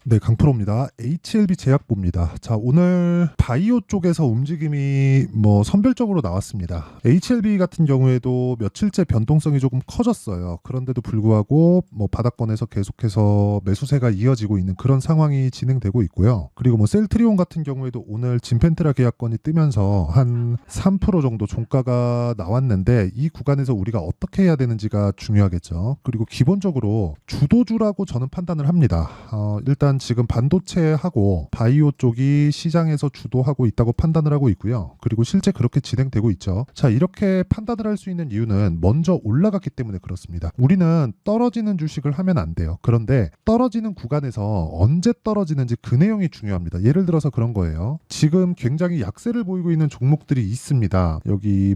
네, 강프로입니다. HLB 제약부입니다. 자, 오늘 바이오 쪽에서 움직임이 선별적으로 나왔습니다. HLB 같은 경우에도 며칠째 변동성이 조금 커졌어요. 그런데도 불구하고 바닥권에서 계속해서 매수세가 이어지고 있는 그런 상황이 진행되고 있고요. 그리고 셀트리온 같은 경우에도 오늘 진펜트라 계약권이 뜨면서 한 3% 정도 종가가 나왔는데 이 구간에서 우리가 어떻게 해야 되는지가 중요하겠죠. 그리고 기본적으로 주도주라고 저는 판단을 합니다. 일단 지금 반도체하고 바이오 쪽이 시장에서 주도하고 있다고 판단을 하고 있고요. 그리고 실제 그렇게 진행되고 있죠. 자, 이렇게 판단을 할 수 있는 이유는 먼저 올라갔기 때문에 그렇습니다. 우리는 떨어지는 주식을 하면 안 돼요. 그런데 떨어지는 구간에서 언제 떨어지는지 그 내용이 중요합니다. 예를 들어서 그런 거예요. 지금 굉장히 약세를 보이고 있는 종목들이 있습니다. 여기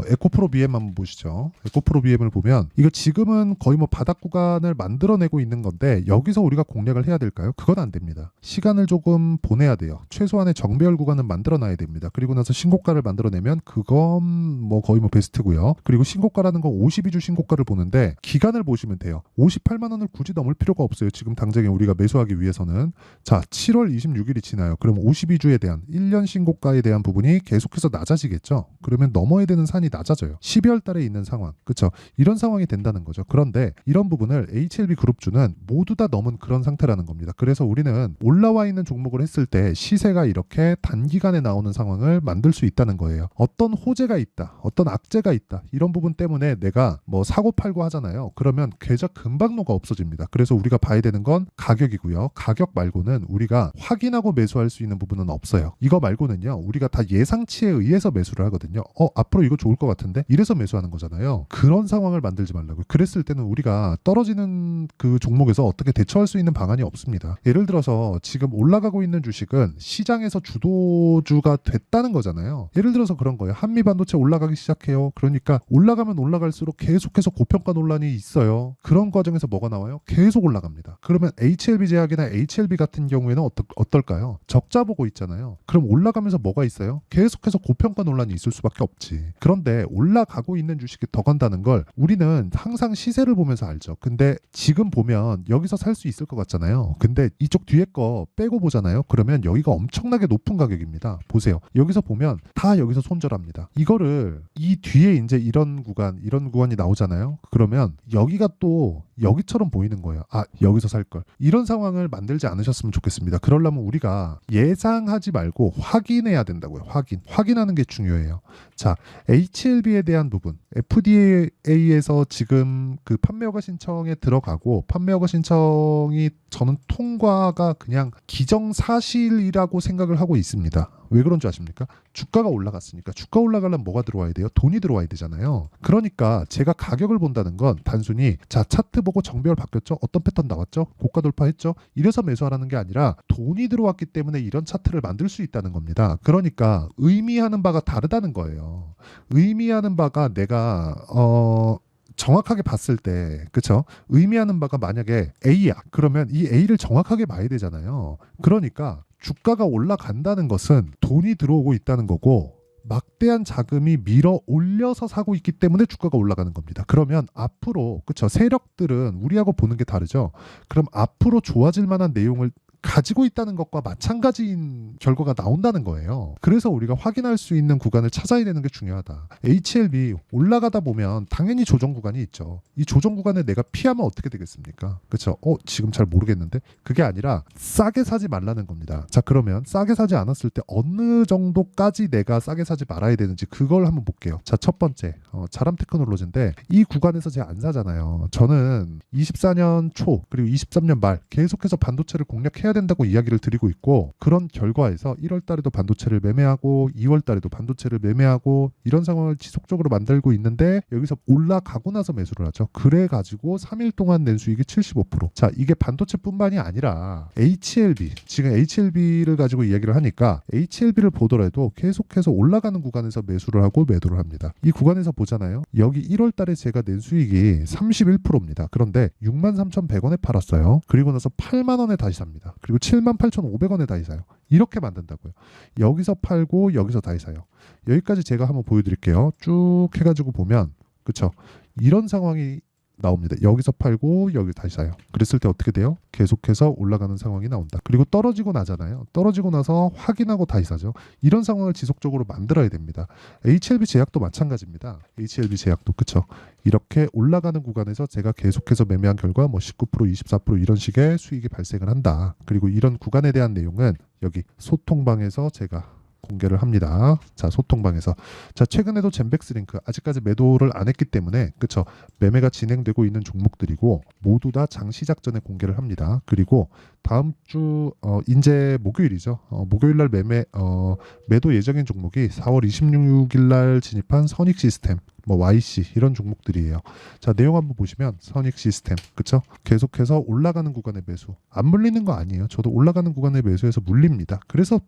에코프로 BM 한번 보시죠. 에코프로 BM을 보면 이거 지금은 거의 바닥 구간을 만들어내고 있는 건데 여기서 우리가 공략을 해야 될까요? 그건 안 됩니다. 시간을 조금 보내야 돼요. 최소한의 정배열 구간은 만들어놔야 됩니다. 그리고 나서 신고가를 만들어내면 그건 거의 베스트고요. 그리고 신고가라는 건 52주 신고가를 보는데 기간을 보시면 돼요. 58만 원을 굳이 넘을 필요가 없어요. 지금 당장에 우리가 매수하기 위해서는. 자, 7월 26일이 지나요. 그럼 52주에 대한 1년 신고가에 대한 부분이 계속해서 낮아지겠죠. 그러면 넘어야 되는 산이 낮아져요. 12월 달에 있는 상황. 그렇죠? 이런 상황이 된다는 거죠. 그런데 이런 부분을 HLB 그룹주는 모두 다 넘은 그런 상태라는 겁니다. 그래서 우리는 올라와 있는 종목을 했을 때 시세가 이렇게 단기간에 나오는 상황을 만들 수 있다는 거예요. 어떤 호재가 있다, 어떤 악재가 있다, 이런 부분 때문에 내가 사고 팔고 하잖아요. 그러면 계좌 금방로가 없어집니다. 그래서 우리가 봐야 되는 건 가격이고요. 가격 말고는 우리가 확인하고 매수할 수 있는 부분은 없어요. 이거 말고는요, 우리가 다 예상치에 의해서 매수를 하거든요. 앞으로 이거 좋을 것 같은데? 이래서 매수하는 거잖아요. 그런 상황을 만들지 말라고요. 그랬을 때는 우리가 떨어지는 그 종목에서 어떻게 대처할 수 있는 방안이 없습니다. 예를 들어서 지금 올라가고 있는 주식은 시장에서 주도주가 됐다는 거잖아요. 예를 들어서 그런 거예요. 한미반도체 올라가기 시작해요. 그러니까 올라가면 올라갈수록 계속해서 고평가 논란이 있어요. 그런 과정에서 뭐가 나와요? 계속 올라갑니다. 그러면 HLB 제약이나 HLB 같은 경우에는 어떨까요? 적자 보고 있잖아요. 그럼 올라가면서 뭐가 있어요? 계속해서 고평가 논란이 있을 수밖에 없지. 그런데 올라가고 있는 주식이 더 간다는 걸 우리는 항상 시세를 보면서 알죠. 근데 지금 보면 여기서 살 수 있을 것 같잖아요. 근데 이쪽 뒤에 거 빼고 보잖아요. 그러면 여기가 엄청나게 높은 가격입니다. 보세요. 여기서 보면 다 여기서 손절합니다. 이거를 이 뒤에 이제 이런 구간이 나오잖아요. 그러면 여기가 또 여기처럼 보이는 거예요. 아, 여기서 살 걸. 이런 상황을 만들지 않으셨으면 좋겠습니다. 그러려면 우리가 예상하지 말고 확인해야 된다고요. 확인하는 게 중요해요. 자, HLB에 대한 부분. FDA에서 지금 그 판매허가 신청에 들어가고 판매허가 신청이 저는 통과가 그냥 기정사실이라고 생각을 하고 있습니다. 왜 그런 줄 아십니까? 주가가 올라갔으니까. 주가 올라가려면 뭐가 들어와야 돼요? 돈이 들어와야 되잖아요. 그러니까 제가 가격을 본다는 건 단순히 자, 차트 보고 정배열 바뀌었죠? 어떤 패턴 나왔죠? 고가 돌파했죠? 이래서 매수하라는 게 아니라 돈이 들어왔기 때문에 이런 차트를 만들 수 있다는 겁니다. 그러니까 의미하는 바가 다르다는 거예요. 의미하는 바가 내가 정확하게 봤을 때, 그쵸? 의미하는 바가 만약에 A야. 그러면 이 A를 정확하게 봐야 되잖아요. 그러니까 주가가 올라간다는 것은 돈이 들어오고 있다는 거고 막대한 자금이 밀어 올려서 사고 있기 때문에 주가가 올라가는 겁니다. 그러면 앞으로, 그쵸? 세력들은 우리하고 보는 게 다르죠? 그럼 앞으로 좋아질 만한 내용을 가지고 있다는 것과 마찬가지인 결과가 나온다는 거예요. 그래서 우리가 확인할 수 있는 구간을 찾아야 되는 게 중요하다. HLB 올라가다 보면 당연히 조정 구간이 있죠. 이 조정 구간에 내가 피하면 어떻게 되겠습니까? 그렇죠? 지금 잘 모르겠는데 그게 아니라 싸게 사지 말라는 겁니다. 자, 그러면 싸게 사지 않았을 때 어느 정도까지 내가 싸게 사지 말아야 되는지 그걸 한번 볼게요. 자, 첫 번째 자람 테크놀로지인데 이 구간에서 제가 안 사잖아요. 저는 24년 초 그리고 23년 말 계속해서 반도체를 공략해야 된다고 이야기를 드리고 있고 그런 결과에서 1월 달에도 반도체를 매매하고 2월 달에도 반도체를 매매하고 이런 상황을 지속적으로 만들고 있는데 여기서 올라가고 나서 매수를 하죠. 그래가지고 3일 동안 낸 수익이 75%. 자, 이게 반도체뿐만이 아니라 HLB, 지금 HLB를 가지고 이야기를 하니까 HLB를 보더라도 계속해서 올라가는 구간에서 매수를 하고 매도를 합니다. 이 구간에서 보잖아요. 여기 1월 달에 제가 낸 수익이 31%입니다. 그런데 63,100원에 팔았어요. 그리고 나서 8만 원에 다시 삽니다. 그리고 78,500원에 다시 사요. 이렇게 만든다고요. 여기서 팔고 여기서 다시 사요. 여기까지 제가 한번 보여드릴게요. 쭉 해가지고 보면 그쵸? 이런 상황이 나옵니다. 여기서 팔고 여기 다시 사요. 그랬을 때 어떻게 돼요? 계속해서 올라가는 상황이 나온다. 그리고 떨어지고 나잖아요. 떨어지고 나서 확인하고 다시 사죠. 이런 상황을 지속적으로 만들어야 됩니다. HLB 제약도 마찬가지입니다. HLB 제약도 그쵸. 이렇게 올라가는 구간에서 제가 계속해서 매매한 결과 뭐 19%, 24% 이런 식의 수익이 발생을 한다. 그리고 이런 구간에 대한 내용은 여기 소통방에서 제가 공개를 합니다. 자, 소통방에서. 자, 최근에도 젠백스링크 아직까지 매도를 안 했기 때문에 그쵸, 매매가 진행되고 있는 종목들이고 모두 다 장 시작 전에 공개를 합니다. 그리고 다음 주 이제 목요일이죠. 목요일 날 매도 예정인 종목이 4월 26일 날 진입한 선익 시스템, 뭐 YC 이런 종목들이에요. 자, 내용 한번 보시면 선익 시스템 그쵸? 계속해서 올라가는 구간의 매수. 안 물리는 거 아니에요. 저도 올라가는 구간의 매수에서 물립니다. 그래서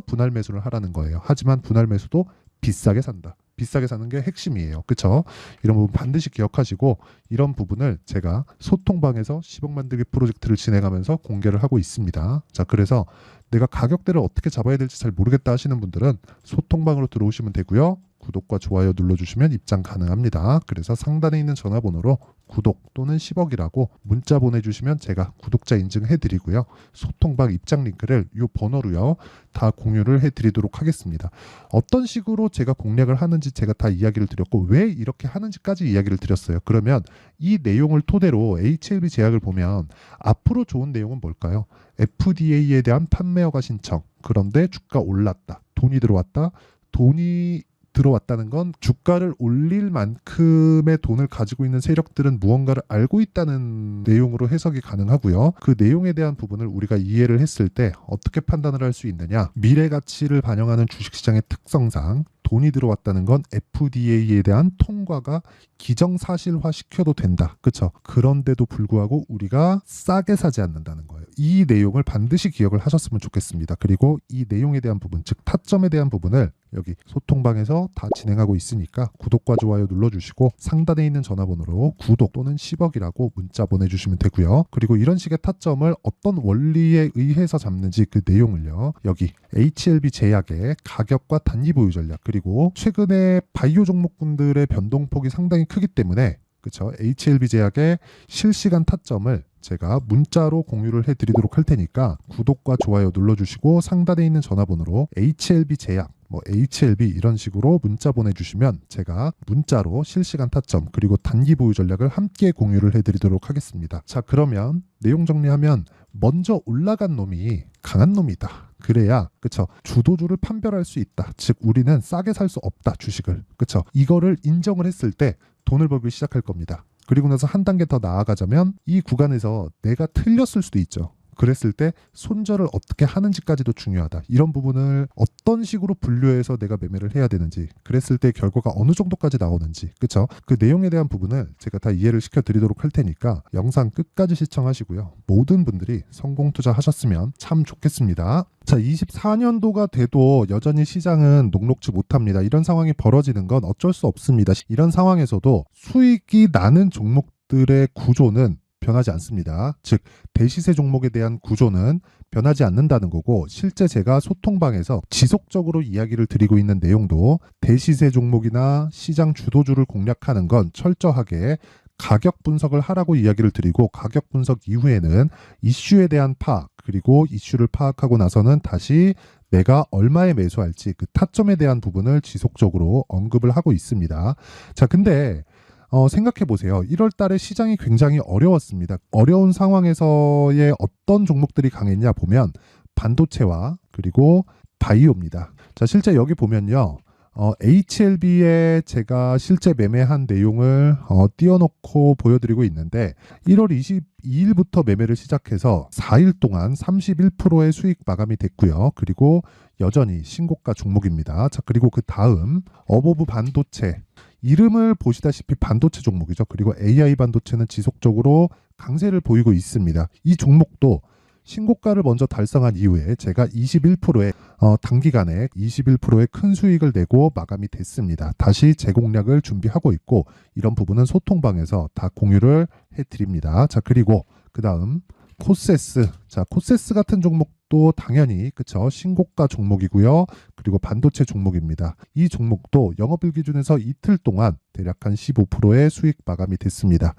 분할 매수를 하라는 거예요. 하지만 분할 매수도 비싸게 산다. 비싸게 사는 게 핵심이에요. 그쵸? 이런 부분 반드시 기억하시고 이런 부분을 제가 소통방에서 10억 만들기 프로젝트를 진행하면서 공개를 하고 있습니다. 자, 그래서 내가 가격대를 어떻게 잡아야 될지 잘 모르겠다 하시는 분들은 소통방으로 들어오시면 되고요. 구독과 좋아요 눌러주시면 입장 가능합니다. 그래서 상단에 있는 전화번호로 구독 또는 10억이라고 문자 보내주시면 제가 구독자 인증해드리고요. 소통방 입장 링크를 이 번호로요 다 공유를 해드리도록 하겠습니다. 어떤 식으로 제가 공략을 하는지 제가 다 이야기를 드렸고 왜 이렇게 하는지까지 이야기를 드렸어요. 그러면 이 내용을 토대로 HLB 제약을 보면 앞으로 좋은 내용은 뭘까요? FDA에 대한 판매 허가 신청. 그런데 주가 올랐다. 돈이 들어왔다는 건 주가를 올릴 만큼의 돈을 가지고 있는 세력들은 무언가를 알고 있다는 내용으로 해석이 가능하고요. 그 내용에 대한 부분을 우리가 이해를 했을 때 어떻게 판단을 할 수 있느냐? 미래 가치를 반영하는 주식시장의 특성상 돈이 들어왔다는 건 FDA에 대한 통과가 기정사실화 시켜도 된다. 그렇죠? 그런데도 불구하고 우리가 싸게 사지 않는다는 거예요. 이 내용을 반드시 기억을 하셨으면 좋겠습니다. 그리고 이 내용에 대한 부분, 즉 타점에 대한 부분을 여기 소통방에서 다 진행하고 있으니까 구독과 좋아요 눌러주시고 상단에 있는 전화번호로 구독 또는 10억이라고 문자 보내주시면 되고요. 그리고 이런 식의 타점을 어떤 원리에 의해서 잡는지 그 내용을요. 여기 HLB 제약의 가격과 단기 보유 전략 그리고 최근에 바이오 종목군들의 변동폭이 상당히 크기 때문에 그렇죠. HLB 제약의 실시간 타점을 제가 문자로 공유를 해드리도록 할 테니까 구독과 좋아요 눌러주시고 상단에 있는 전화번호로 HLB 제약 HLB 이런 식으로 문자 보내주시면 제가 문자로 실시간 타점 그리고 단기 보유 전략을 함께 공유를 해드리도록 하겠습니다. 자, 그러면 내용 정리하면 먼저 올라간 놈이 강한 놈이다. 그래야 그쵸 주도주를 판별할 수 있다. 즉 우리는 싸게 살 수 없다 주식을. 그쵸 이거를 인정을 했을 때 돈을 벌기 시작할 겁니다. 그리고 나서 한 단계 더 나아가자면 이 구간에서 내가 틀렸을 수도 있죠. 그랬을 때 손절을 어떻게 하는지까지도 중요하다. 이런 부분을 어떤 식으로 분류해서 내가 매매를 해야 되는지, 그랬을 때 결과가 어느 정도까지 나오는지, 그쵸? 그 내용에 대한 부분을 제가 다 이해를 시켜드리도록 할 테니까 영상 끝까지 시청하시고요. 모든 분들이 성공 투자하셨으면 참 좋겠습니다. 자, 24년도가 돼도 여전히 시장은 녹록지 못합니다. 이런 상황이 벌어지는 건 어쩔 수 없습니다. 이런 상황에서도 수익이 나는 종목들의 구조는 변하지 않습니다. 즉 대시세 종목에 대한 구조는 변하지 않는다는 거고, 실제 제가 소통방에서 지속적으로 이야기를 드리고 있는 내용도 대시세 종목이나 시장 주도주를 공략하는 건 철저하게 가격 분석을 하라고 이야기를 드리고, 가격 분석 이후에는 이슈에 대한 파악, 그리고 이슈를 파악하고 나서는 다시 내가 얼마에 매수할지 그 타점에 대한 부분을 지속적으로 언급을 하고 있습니다. 자, 근데 생각해 보세요. 1월 달에 시장이 굉장히 어려웠습니다. 어려운 상황에서의 어떤 종목들이 강했냐 보면 반도체와 그리고 바이오입니다. 자, 실제 여기 보면요. HLB에 제가 실제 매매한 내용을 띄워놓고 보여드리고 있는데 1월 22일부터 매매를 시작해서 4일 동안 31%의 수익 마감이 됐고요. 그리고 여전히 신고가 종목입니다. 자, 그리고 그 다음 어보브 반도체, 이름을 보시다시피 반도체 종목이죠. 그리고 AI 반도체는 지속적으로 강세를 보이고 있습니다. 이 종목도 신고가를 먼저 달성한 이후에 제가 21%의 단기간에 21%의 큰 수익을 내고 마감이 됐습니다. 다시 재공략을 준비하고 있고, 이런 부분은 소통방에서 다 공유를 해드립니다. 자, 그리고 그 다음 코세스. 자, 코세스 같은 종목도 당연히 그쵸, 신고가 종목이고요. 그리고 반도체 종목입니다. 이 종목도 영업일 기준에서 이틀 동안 대략 한 15%의 수익 마감이 됐습니다.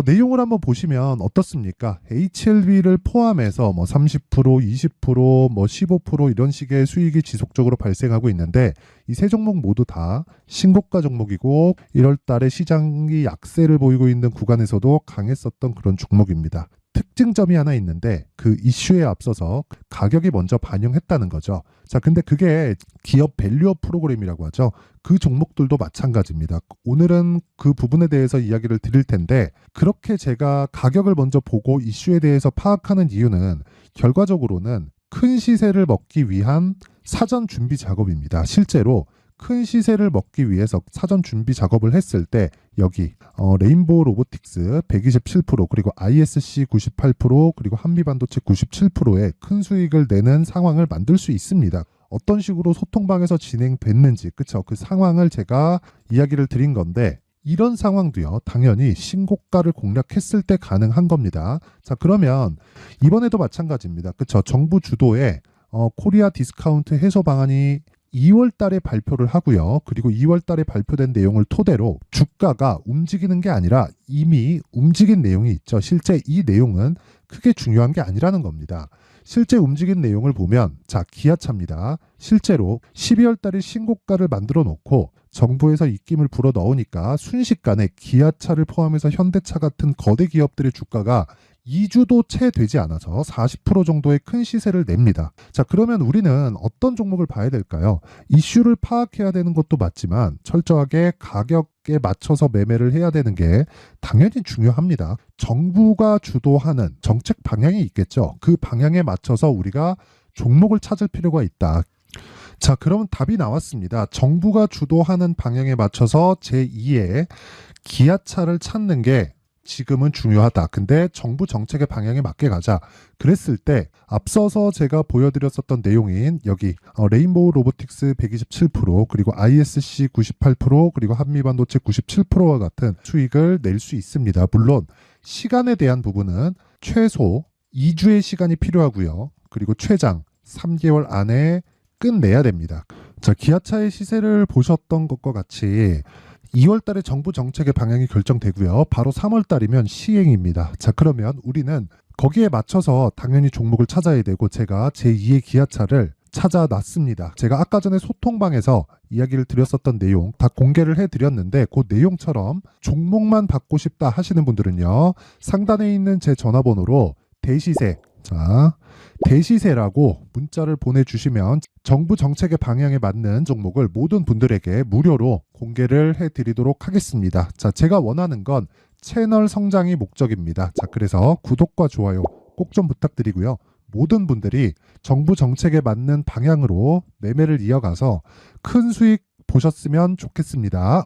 내용을 한번 보시면 어떻습니까? HLB를 포함해서 뭐 30%, 20%, 뭐 15% 이런 식의 수익이 지속적으로 발생하고 있는데 이 세 종목 모두 다 신고가 종목이고 1월 달에 시장이 약세를 보이고 있는 구간에서도 강했었던 그런 종목입니다. 특징점이 하나 있는데 그 이슈에 앞서서 가격이 먼저 반영했다는 거죠. 자, 근데 그게 기업 밸류업 프로그램이라고 하죠. 그 종목들도 마찬가지입니다. 오늘은 그 부분에 대해서 이야기를 드릴 텐데 그렇게 제가 가격을 먼저 보고 이슈에 대해서 파악하는 이유는 결과적으로는 큰 시세를 먹기 위한 사전 준비 작업입니다. 실제로 큰 시세를 먹기 위해서 사전 준비 작업을 했을 때 여기 레인보우 로보틱스 127% 그리고 ISC 98% 그리고 한미반도체 97%의 큰 수익을 내는 상황을 만들 수 있습니다. 어떤 식으로 소통방에서 진행됐는지 그쵸, 그 상황을 제가 이야기를 드린 건데 이런 상황도요 당연히 신고가를 공략했을 때 가능한 겁니다. 자, 그러면 이번에도 마찬가지입니다. 그쵸, 정부 주도의 코리아 디스카운트 해소 방안이 2월 달에 발표를 하고요. 그리고 2월 달에 발표된 내용을 토대로 주가가 움직이는 게 아니라 이미 움직인 내용이 있죠. 실제 이 내용은 크게 중요한 게 아니라는 겁니다. 실제 움직인 내용을 보면 자, 기아차입니다. 실제로 12월 달에 신고가를 만들어 놓고 정부에서 입김을 불어 넣으니까 순식간에 기아차를 포함해서 현대차 같은 거대 기업들의 주가가 2주도 채 되지 않아서 40% 정도의 큰 시세를 냅니다. 자, 그러면 우리는 어떤 종목을 봐야 될까요? 이슈를 파악해야 되는 것도 맞지만 철저하게 가격에 맞춰서 매매를 해야 되는 게 당연히 중요합니다. 정부가 주도하는 정책 방향이 있겠죠. 그 방향에 맞춰서 우리가 종목을 찾을 필요가 있다. 자, 그러면 답이 나왔습니다. 정부가 주도하는 방향에 맞춰서 제2의 기아차를 찾는 게 지금은 중요하다. 근데 정부 정책의 방향에 맞게 가자. 그랬을 때 앞서서 제가 보여드렸었던 내용인 여기 레인보우 로보틱스 127% 그리고 ISC 98% 그리고 한미반도체 97%와 같은 수익을 낼 수 있습니다. 물론 시간에 대한 부분은 최소 2주의 시간이 필요하고요. 그리고 최장 3개월 안에 끝내야 됩니다. 자, 기아차의 시세를 보셨던 것과 같이 2월 달에 정부 정책의 방향이 결정되고요. 바로 3월 달이면 시행입니다. 자, 그러면 우리는 거기에 맞춰서 당연히 종목을 찾아야 되고 제가 제2의 기아차를 찾아놨습니다. 제가 아까 전에 소통방에서 이야기를 드렸었던 내용 다 공개를 해드렸는데 그 내용처럼 종목만 받고 싶다 하시는 분들은요. 상단에 있는 제 전화번호로 대시세, 자, 대시세라고 문자를 보내주시면 정부 정책의 방향에 맞는 종목을 모든 분들에게 무료로 공개를 해드리도록 하겠습니다. 자, 제가 원하는 건 채널 성장이 목적입니다. 자, 그래서 구독과 좋아요 꼭 좀 부탁드리고요. 모든 분들이 정부 정책에 맞는 방향으로 매매를 이어가서 큰 수익 보셨으면 좋겠습니다.